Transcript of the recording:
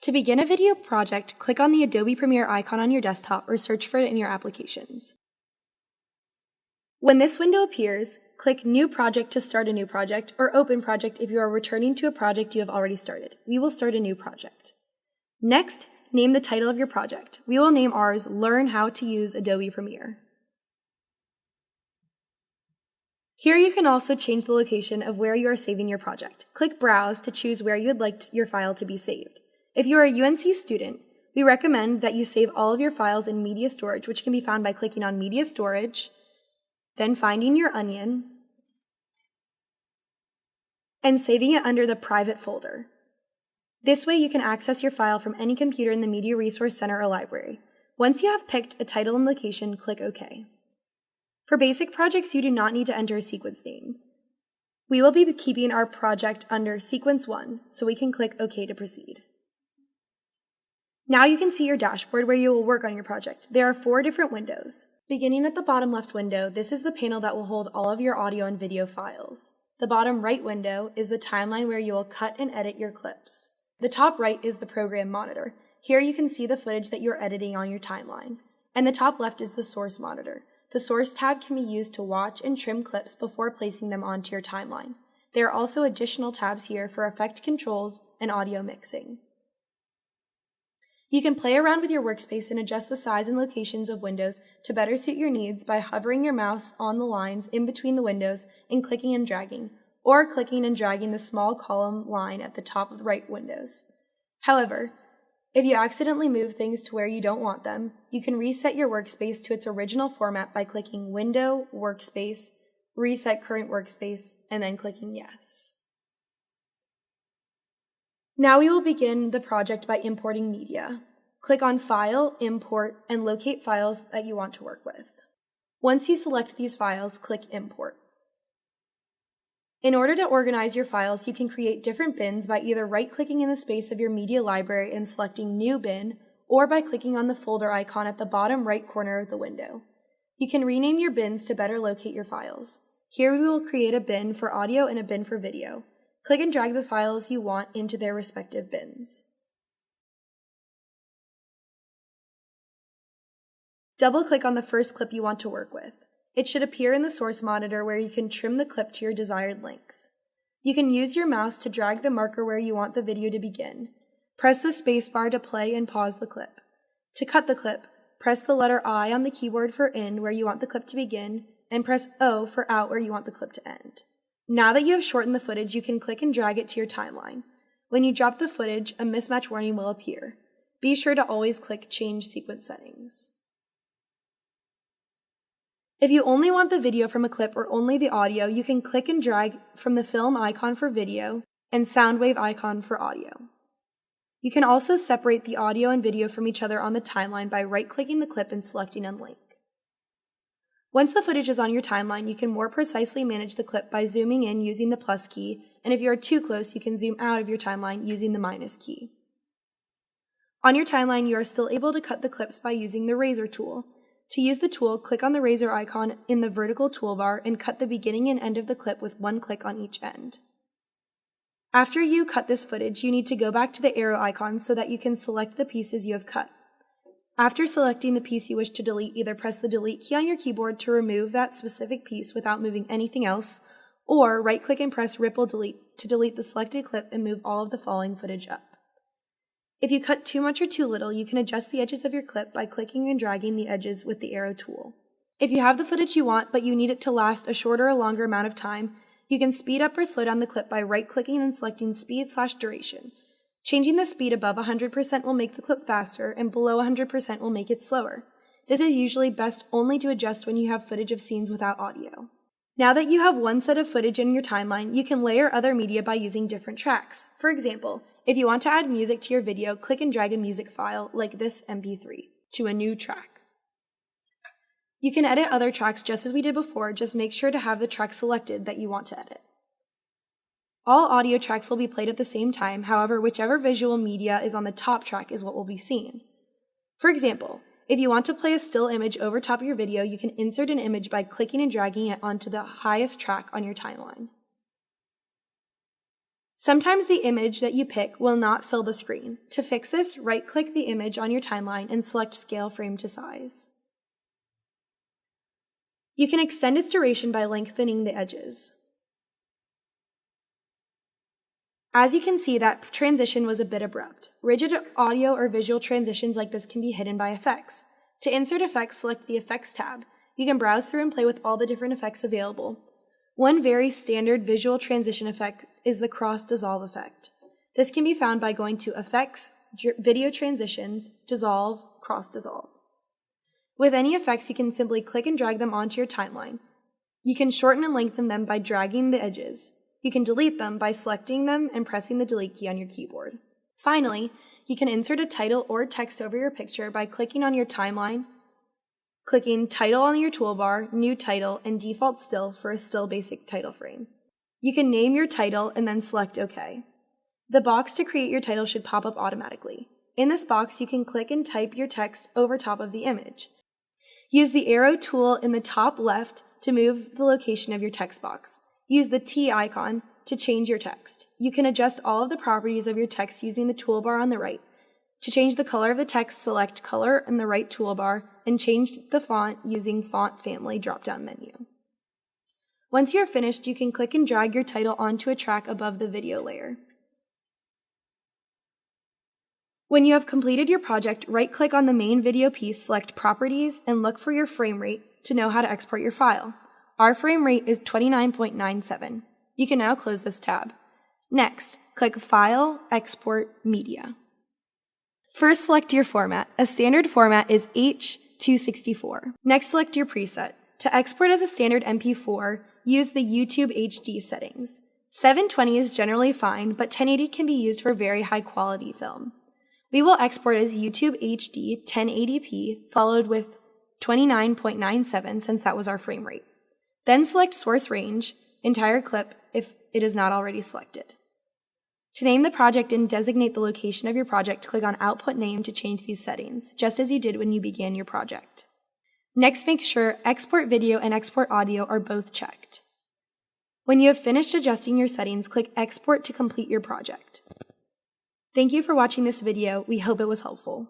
To begin a video project, click on the Adobe Premiere icon on your desktop or search for it in your applications. When this window appears, click New Project to start a new project, or Open Project if you are returning to a project you have already started. We will start a new project. Next, name the title of your project. We will name ours Learn How to Use Adobe Premiere. Here you can also change the location of where you are saving your project. Click Browse to choose where you would like your file to be saved. If you are a UNC student, we recommend that you save all of your files in media storage, which can be found by clicking on Media Storage, then finding your onion, and saving it under the private folder. This way you can access your file from any computer in the Media Resource Center or library. Once you have picked a title and location, click OK. For basic projects, you do not need to enter a sequence name. We will be keeping our project under Sequence 1, so we can click OK to proceed. Now you can see your dashboard where you will work on your project. There are 4 different windows. Beginning at the bottom left window, this is the panel that will hold all of your audio and video files. The bottom right window is the timeline where you will cut and edit your clips. The top right is the program monitor. Here you can see the footage that you're editing on your timeline. And the top left is the source monitor. The source tab can be used to watch and trim clips before placing them onto your timeline. There are also additional tabs here for effect controls and audio mixing. You can play around with your workspace and adjust the size and locations of windows to better suit your needs by hovering your mouse on the lines in between the windows and clicking and dragging, or clicking and dragging the small column line at the top of the right windows. However, if you accidentally move things to where you don't want them, you can reset your workspace to its original format by clicking Window, Workspace, Reset Current Workspace, and then clicking Yes. Now we will begin the project by importing media. Click on File, Import, and locate files that you want to work with. Once you select these files, click Import. In order to organize your files, you can create different bins by either right-clicking in the space of your media library and selecting New Bin, or by clicking on the folder icon at the bottom right corner of the window. You can rename your bins to better locate your files. Here we will create a bin for audio and a bin for video. Click and drag the files you want into their respective bins. Double-click on the first clip you want to work with. It should appear in the source monitor where you can trim the clip to your desired length. You can use your mouse to drag the marker where you want the video to begin. Press the spacebar to play and pause the clip. To cut the clip, press the letter I on the keyboard for in where you want the clip to begin, and press O for out where you want the clip to end. Now that you have shortened the footage, you can click and drag it to your timeline. When you drop the footage, a mismatch warning will appear. Be sure to always click Change Sequence Settings. If you only want the video from a clip or only the audio, you can click and drag from the film icon for video and sound wave icon for audio. You can also separate the audio and video from each other on the timeline by right-clicking the clip and selecting Unlink. Once the footage is on your timeline, you can more precisely manage the clip by zooming in using the plus key, and if you are too close, you can zoom out of your timeline using the minus key. On your timeline, you are still able to cut the clips by using the razor tool. To use the tool, click on the razor icon in the vertical toolbar and cut the beginning and end of the clip with one click on each end. After you cut this footage, you need to go back to the arrow icon so that you can select the pieces you have cut. After selecting the piece you wish to delete, either press the delete key on your keyboard to remove that specific piece without moving anything else, or right-click and press Ripple Delete to delete the selected clip and move all of the following footage up. If you cut too much or too little, you can adjust the edges of your clip by clicking and dragging the edges with the arrow tool. If you have the footage you want, but you need it to last a shorter or longer amount of time, you can speed up or slow down the clip by right-clicking and selecting Speed/Duration. Changing the speed above 100% will make the clip faster, and below 100% will make it slower. This is usually best only to adjust when you have footage of scenes without audio. Now that you have one set of footage in your timeline, you can layer other media by using different tracks. For example, if you want to add music to your video, click and drag a music file, like this MP3, to a new track. You can edit other tracks just as we did before, just make sure to have the track selected that you want to edit. All audio tracks will be played at the same time, however, whichever visual media is on the top track is what will be seen. For example, if you want to play a still image over top of your video, you can insert an image by clicking and dragging it onto the highest track on your timeline. Sometimes the image that you pick will not fill the screen. To fix this, right-click the image on your timeline and select Scale Frame to Size. You can extend its duration by lengthening the edges. As you can see, that transition was a bit abrupt. Rigid audio or visual transitions like this can be hidden by effects. To insert effects, select the Effects tab. You can browse through and play with all the different effects available. One very standard visual transition effect is the cross dissolve effect. This can be found by going to Effects, Video Transitions, Dissolve, Cross Dissolve. With any effects, you can simply click and drag them onto your timeline. You can shorten and lengthen them by dragging the edges. You can delete them by selecting them and pressing the delete key on your keyboard. Finally, you can insert a title or text over your picture by clicking on your timeline, clicking Title on your toolbar, New Title, and Default Still for a still basic title frame. You can name your title and then select OK. The box to create your title should pop up automatically. In this box, you can click and type your text over top of the image. Use the arrow tool in the top left to move the location of your text box. Use the T icon to change your text. You can adjust all of the properties of your text using the toolbar on the right. To change the color of the text, select Color in the right toolbar and change the font using Font Family drop-down menu. Once you're finished, you can click and drag your title onto a track above the video layer. When you have completed your project, right-click on the main video piece, select Properties, and look for your frame rate to know how to export your file. Our frame rate is 29.97. You can now close this tab. Next, click File, Export, Media. First, select your format. A standard format is H.264. Next, select your preset. To export as a standard MP4, use the YouTube HD settings. 720 is generally fine, but 1080 can be used for very high-quality film. We will export as YouTube HD 1080p, followed with 29.97 since that was our frame rate. Then select Source Range, Entire Clip if it is not already selected. To name the project and designate the location of your project, click on Output Name to change these settings, just as you did when you began your project. Next, make sure Export Video and Export Audio are both checked. When you have finished adjusting your settings, click Export to complete your project. Thank you for watching this video. We hope it was helpful.